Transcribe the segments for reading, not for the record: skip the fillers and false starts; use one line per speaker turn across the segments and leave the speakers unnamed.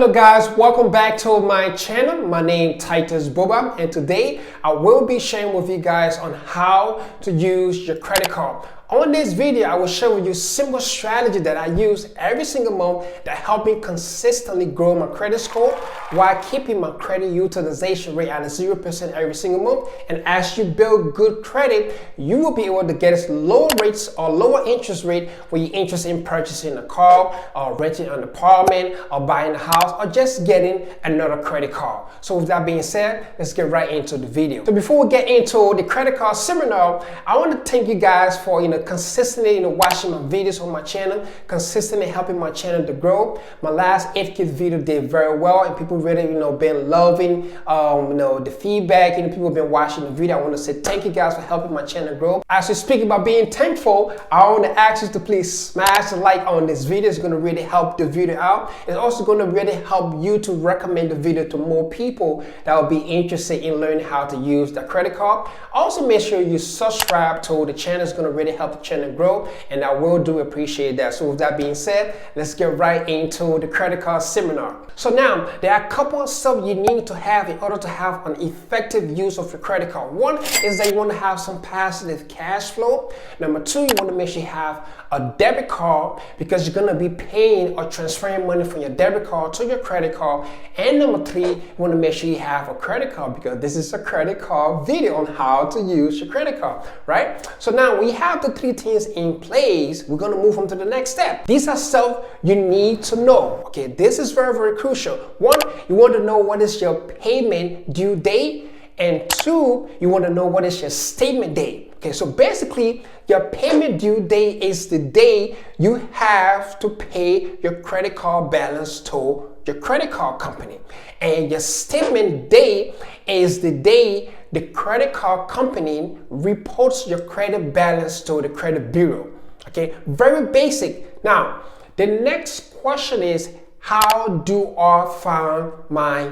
Hello guys, welcome back to my channel. My name is Titus Boba, and today I will be sharing with you guys on how to use your credit card. On this video, I will share with you a simple strategy that I use every single month that help me consistently grow my credit score while keeping my credit utilization rate at 0% every single month. And as you build good credit, you will be able to get lower rates or lower interest rate when you're interested in purchasing a car or renting an apartment or buying a house or just getting another credit card. So with that being said, let's get right into the video. So before we get into the credit card seminar, I want to thank you guys for consistently watching my videos on my channel, consistently helping my channel to grow. My last 8K video did very well, and people really been loving the feedback, and people have been watching the video. I want to say thank you guys for helping my channel grow. As we speak about being thankful, I want to ask you to please smash the like on this video. It's going to really help the video out. It's also going to really help you to recommend the video to more people that will be interested in learning how to use the credit card. Also make sure you subscribe to the channel. It's going to really help the channel grow, and I will do appreciate that. So with that being said, let's get right into the credit card seminar. So now there are a couple of stuff you need to have in order to have an effective use of your credit card. One is that you want to have some positive cash flow. Number two, you want to make sure you have a debit card because you're going to be paying or transferring money from your debit card to your credit card. And number three, you want to make sure you have a credit card because this is a credit card video on how to use your credit card, right? So now we have the three things in place. We're going to move on to the next step. These are stuff you need to know. Okay, this is very, very crucial. One, you want to know what is your payment due date, and two, you want to know what is your statement date. Okay, so basically your payment due date is the day you have to pay your credit card balance to your credit card company, and your statement date is the day the credit card company reports your credit balance to the credit bureau. Okay, very basic. Now the next question is, how do I find my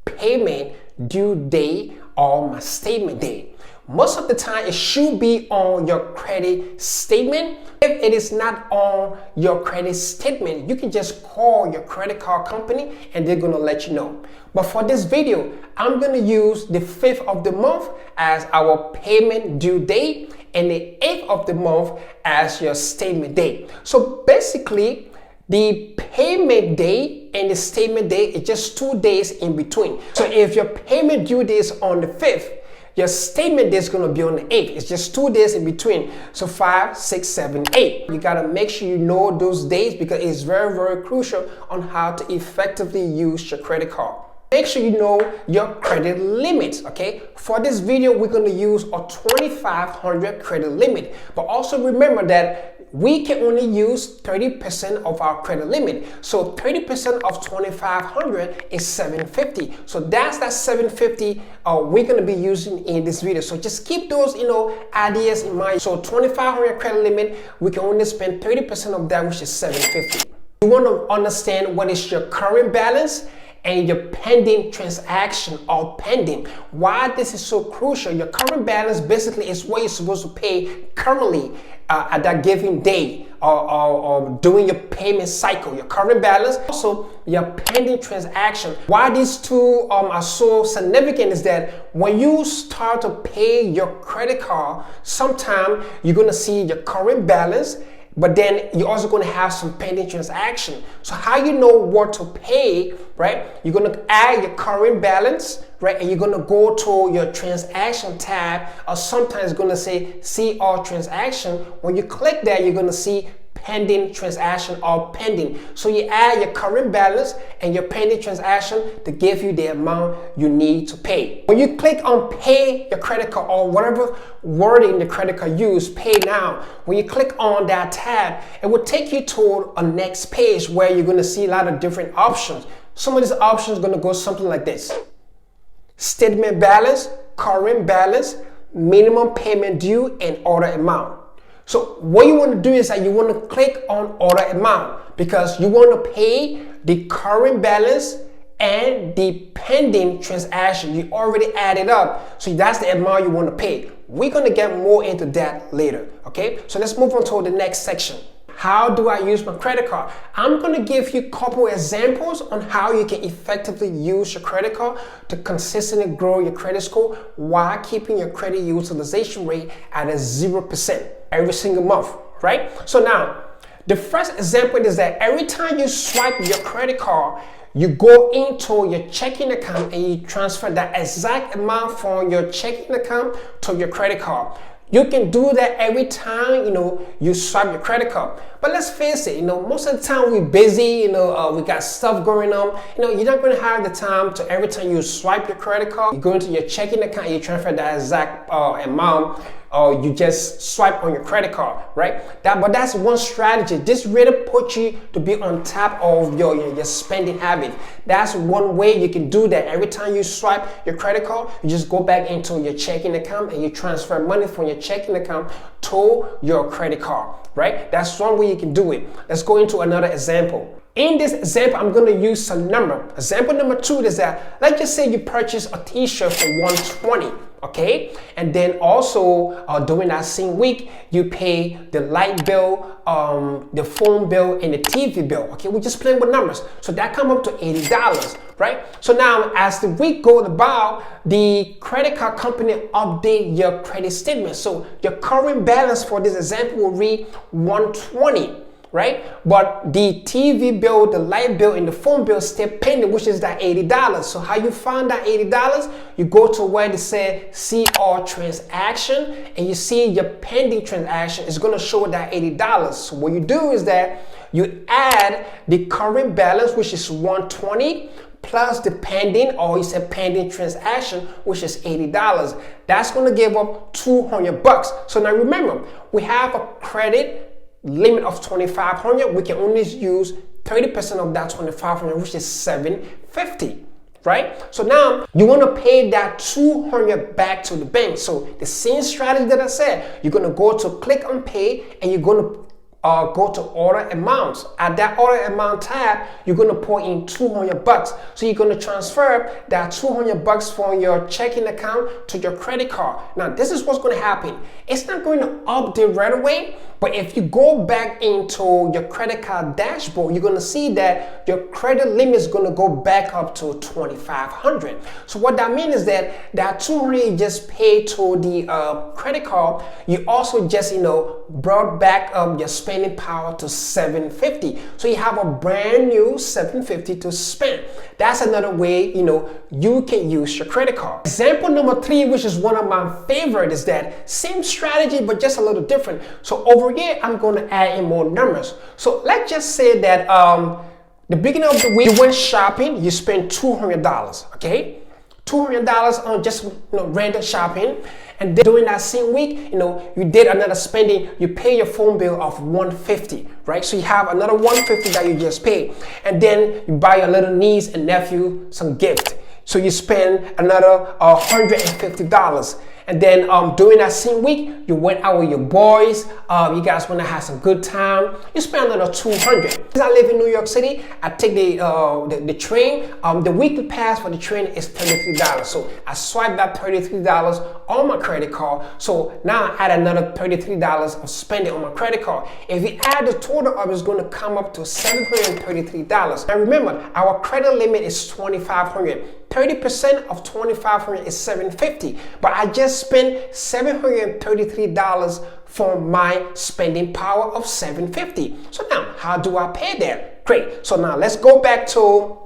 payment due date or my statement date? Most of the time it should be on your credit statement. If it is not on your credit statement, you can just call your credit card company and they're gonna let you know. But for this video, I'm gonna use the 5th of the month as our payment due date and the 8th of the month as your statement date. So basically, the payment date and the statement date is just 2 days in between. So if your payment due date is on the 5th, your statement date is going to be on the 8th. It's just 2 days in between. So 5, 6, 7, 8. You got to make sure you know those dates because it's very, very crucial on how to effectively use your credit card. Make sure you know your credit limits, okay? For this video, we're going to use a $2,500 credit limit. But also remember that we can only use 30% of our credit limit. So 30% of $2,500 is $750. So that's that $750 we're going to be using in this video. So just keep those ideas in mind. So $2,500 credit limit, we can only spend 30% of that, which is $750. You want to understand what is your current balance and your pending transaction or pending. Why this is so crucial? Your current balance basically is what you're supposed to pay currently at that given day or during your payment cycle. Your current balance, also your pending transaction. Why these two are so significant is that when you start to pay your credit card, sometime you're gonna see your current balance, but then you're also going to have some pending transaction. So how you know what to pay, right? You're going to add your current balance, right? And you're going to go to your transaction tab, or sometimes it's going to say see all transaction. When you click that, you're going to see pending transaction or pending. So you add your current balance and your pending transaction to give you the amount you need to pay. When you click on pay your credit card or whatever wording the credit card use, pay now, when you click on that tab, it will take you to a next page where you're going to see a lot of different options. Some of these options are going to go something like this: statement balance, current balance, minimum payment due, and order amount. So what you want to do is that you want to click on order amount because you want to pay the current balance and the pending transaction. You already added up. So that's the amount you want to pay. We're going to get more into that later. Okay, so let's move on to the next section. how do I use my credit card? I'm going to give you a couple examples on how you can effectively use your credit card to consistently grow your credit score while keeping your credit utilization rate at a 0% every single month, right? So now, the first example is that every time you swipe your credit card, you go into your checking account and you transfer that exact amount from your checking account to your credit card. You can do that every time, you swipe your credit card. But let's face it, most of the time we're busy, we got stuff going on. You're not going to have the time to every time you swipe your credit card, you go into your checking account and you transfer that exact amount, or you just swipe on your credit card, right? But that's one strategy. This really puts you to be on top of your spending habit. That's one way you can do that. Every time you swipe your credit card, you just go back into your checking account and you transfer money from your checking account to your credit card, right? That's one way you can do it. Let's go into another example. In this example, I'm going to use some number. Example number 2 is that, let's just say you purchase a t-shirt for $120. Okay, and then also during that same week, you pay the light bill, the phone bill, and the TV bill. Okay, we're just playing with numbers. So that comes up to $80, right? So now as the week goes about, the credit card company update your credit statement. So your current balance for this example will read $120. Right? But the TV bill, the light bill, and the phone bill still pending, which is that $80. So how you find that $80? You go to where they say see all transaction, and you see your pending transaction is going to show that $80. So what you do is that you add the current balance, which is $120, plus the pending, or you said pending transaction, which is $80. That's going to give up $200. So now remember, we have a credit limit of $2,500. We can only use 30% of that $2,500, which is $750, right? So now you want to pay that $200 back to the bank. So the same strategy that I said, you're going to go to click on pay, and you're going to go to order amounts. At that order amount tab, you're going to put in $200. So you're going to transfer that $200 from your checking account to your credit card. Now, this is what's going to happen. It's not going to update right away, but if you go back into your credit card dashboard, you're going to see that your credit limit is going to go back up to $2,500. So what that means is that that $200 you just paid to the credit card, you also just brought back your spending power to $750. So you have a brand new $750 to spend. That's another way you can use your credit card. Example number 3, which is one of my favorite, is that same strategy but just a little different. So over here, I'm going to add in more numbers. So let's just say that the beginning of the week, you went shopping, you spent $200, okay? $200 on just random shopping. And then during that same week, you did another spending, you pay your phone bill of $150, right? So you have another $150 that you just paid. And then you buy your little niece and nephew some gift. So you spend another $150. And then during that same week, you went out with your boys. You guys want to have some good time. You spend another $200. Since I live in New York City, I take the train. The weekly pass for the train is $33. So I swipe that $33 on my credit card. So now I add another $33 of spending on my credit card. If you add the total up, it's going to come up to $733. Now remember, our credit limit is $2,500. 30% of $2,500 is $750, but I just spent $733 for my spending power of $750. So now, how do I pay that? Great. So now let's go back to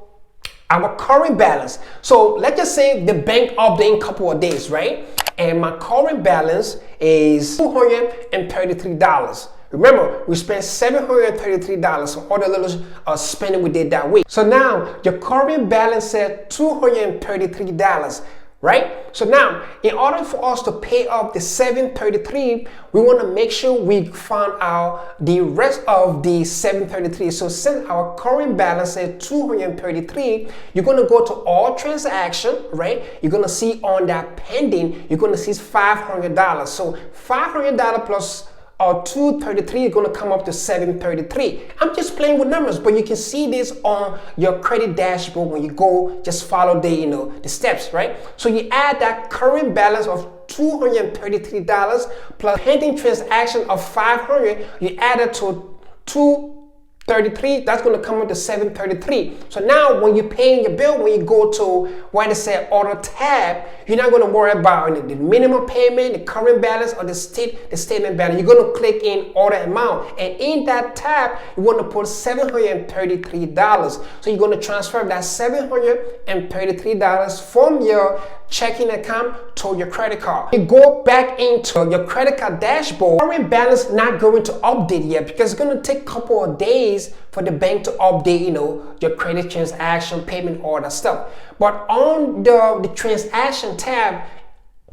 our current balance. So let's just say the bank update in a couple of days, right? And my current balance is $233. Remember, we spent $733 on all the little spending we did that week. So now your current balance is $233, right? So now, in order for us to pay off the $733, we want to make sure we find out the rest of the $733. So since our current balance is $233, you're going to go to all transaction, right? You're going to see on that pending, you're going to see $500. So $500 plus $233 is going to come up to $733. I'm just playing with numbers, but you can see this on your credit dashboard when you go just follow the steps, right? So you add that current balance of $233 plus pending transaction of $500. You add it to $233, that's going to come up to $733. So now when you're paying your bill, when you go to where they say order tab, you're not going to worry about the minimum payment, the current balance, or the statement balance. You're going to click in order amount, and in that tab you want to put $733. So you're going to transfer that $733 from your checking account to your credit card. You go back into your credit card dashboard. Current balance not going to update yet because it's going to take a couple of days for the bank to update, your credit transaction, payment, all that stuff. But on the transaction tab,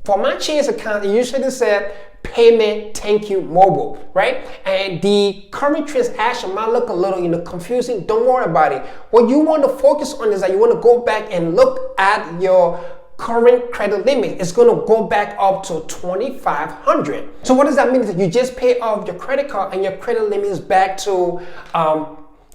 for my Chase account, it usually said payment, thank you, mobile, right? And the current transaction might look a little, confusing. Don't worry about it. What you want to focus on is that you want to go back and look at your current credit limit. Is going to go back up to $2,500. So what does that mean? That you just pay off your credit card and your credit limit is back to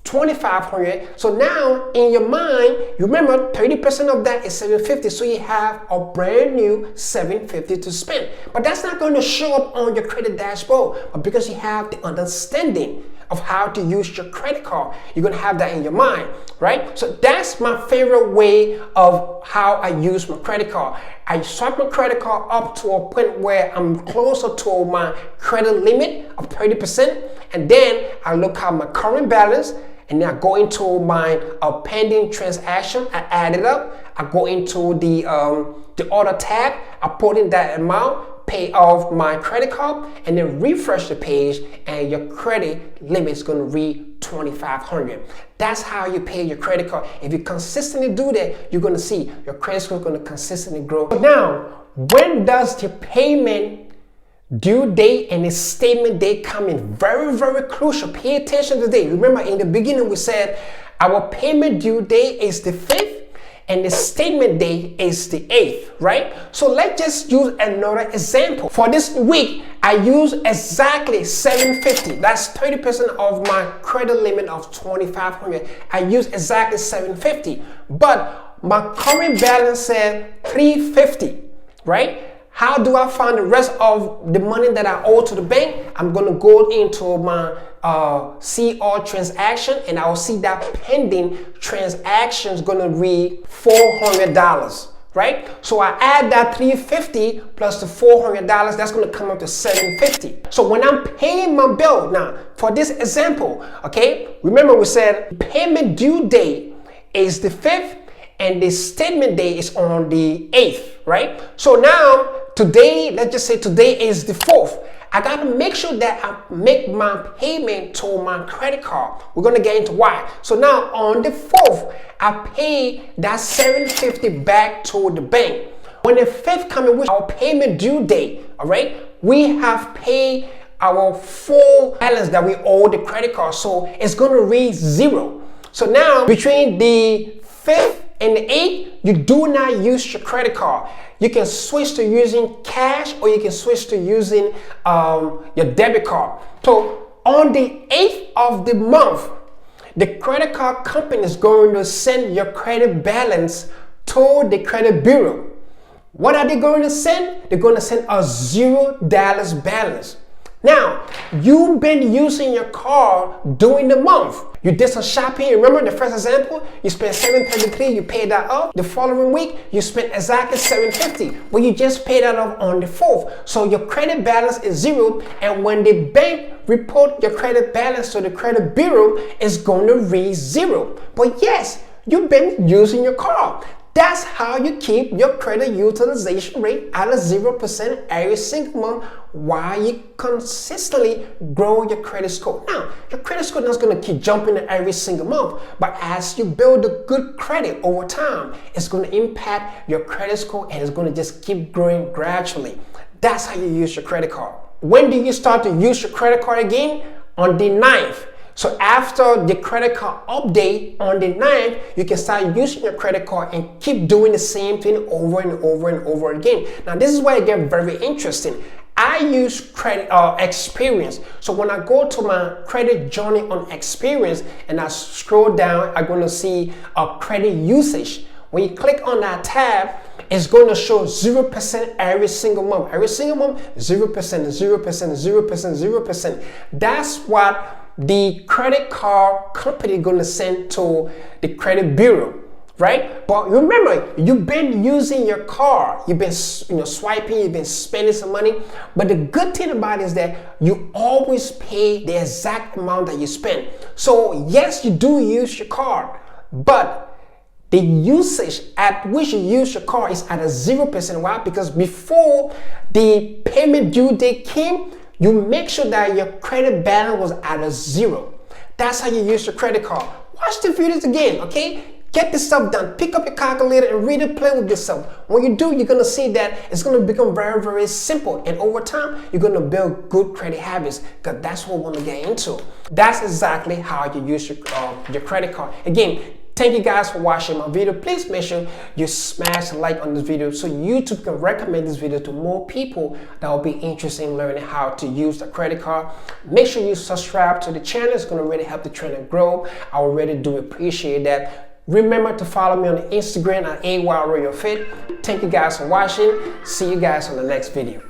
$2,500. So now in your mind, you remember 30% of that is $750. So you have a brand new $750 to spend. But that's not going to show up on your credit dashboard. But because you have the understanding of how to use your credit card, you're going to have that in your mind, right? So that's my favorite way of how I use my credit card. I swipe my credit card up to a point where I'm closer to my credit limit of 30%, and then I look at my current balance, and then I go into my pending transaction. I add it up. I go into the order tab. I put in that amount, pay off my credit card, and then refresh the page, and your credit limit is going to read $2,500. That's how you pay your credit card. If you consistently do that, you're going to see your credit score is going to consistently grow. Now, when does the payment due date and the statement date come in? Very, very crucial. Pay attention to the date. Remember, in the beginning we said our payment due date is the 5th and the statement date is the 8th, right? So let's just use another example. For this week, I use exactly $750. That's 30% of my credit limit of $2,500. I use exactly $750, but my current balance said $350, right? How do I find the rest of the money that I owe to the bank? I'm going to go into my see all transaction, and I'll see that pending transaction is going to read $400, right? So I add that $350 plus the $400, that's going to come up to $750. So when I'm paying my bill, now for this example, okay, remember we said payment due date is the 5th and the statement date is on the 8th, right? So now today, let's just say today is the 4th. I got to make sure that I make my payment to my credit card. We're going to get into why. So now on the 4th, I pay that $750 back to the bank. When the 5th comes in, with our payment due date, all right, we have paid our full balance that we owe the credit card. So it's going to read 0. So now between the 5th and the 8th, you do not use your credit card. You can switch to using cash, or you can switch to using your debit card. So on the 8th of the month, the credit card company is going to send your credit balance to the credit bureau. What are they going to send? They're going to send a $0 balance. Now, you've been using your card during the month. You did some shopping. Remember the first example? You spent $733, you paid that off. The following week, you spent exactly $750, but you just paid that off on the 4th. So your credit balance is 0, and when the bank report your credit balance to the credit bureau, it's going to read 0. But yes, you've been using your card. That's how you keep your credit utilization rate at a 0% every single month while you consistently grow your credit score. Now, your credit score is not going to keep jumping every single month, but as you build a good credit over time, it's going to impact your credit score, and it's going to just keep growing gradually. That's how you use your credit card. When do you start to use your credit card again? On the 9th. So after the credit card update on the 9th, you can start using your credit card and keep doing the same thing over and over and over again. Now, this is where it gets very interesting. I use credit experience. So when I go to my credit journey on experience and I scroll down, I'm going to see a credit usage. When you click on that tab, it's going to show 0% every single month. Every single month, 0%, 0%, 0%, 0%. That's what the credit card company is going to send to the credit bureau, right? But remember, you've been using your card, you've been swiping, you've been spending some money. But the good thing about it is that you always pay the exact amount that you spend. So yes, you do use your card, but the usage at which you use your card is at a 0%. Why? Because before the payment due date came, you make sure that your credit balance was at a 0. That's how you use your credit card. Watch the videos again, okay? Get this stuff done. Pick up your calculator and read it, play with this stuff. When you do, you're going to see that it's going to become very, very simple. And over time, you're going to build good credit habits, because that's what we want to get into. That's exactly how you use your credit card. Again, thank you guys for watching my video. Please make sure you smash a like on this video so YouTube can recommend this video to more people that will be interested in learning how to use the credit card. Make sure you subscribe to the channel. It's going to really help the channel grow. I really do appreciate that. Remember to follow me on Instagram at AYRoyalFit. Thank you guys for watching. See you guys on the next video.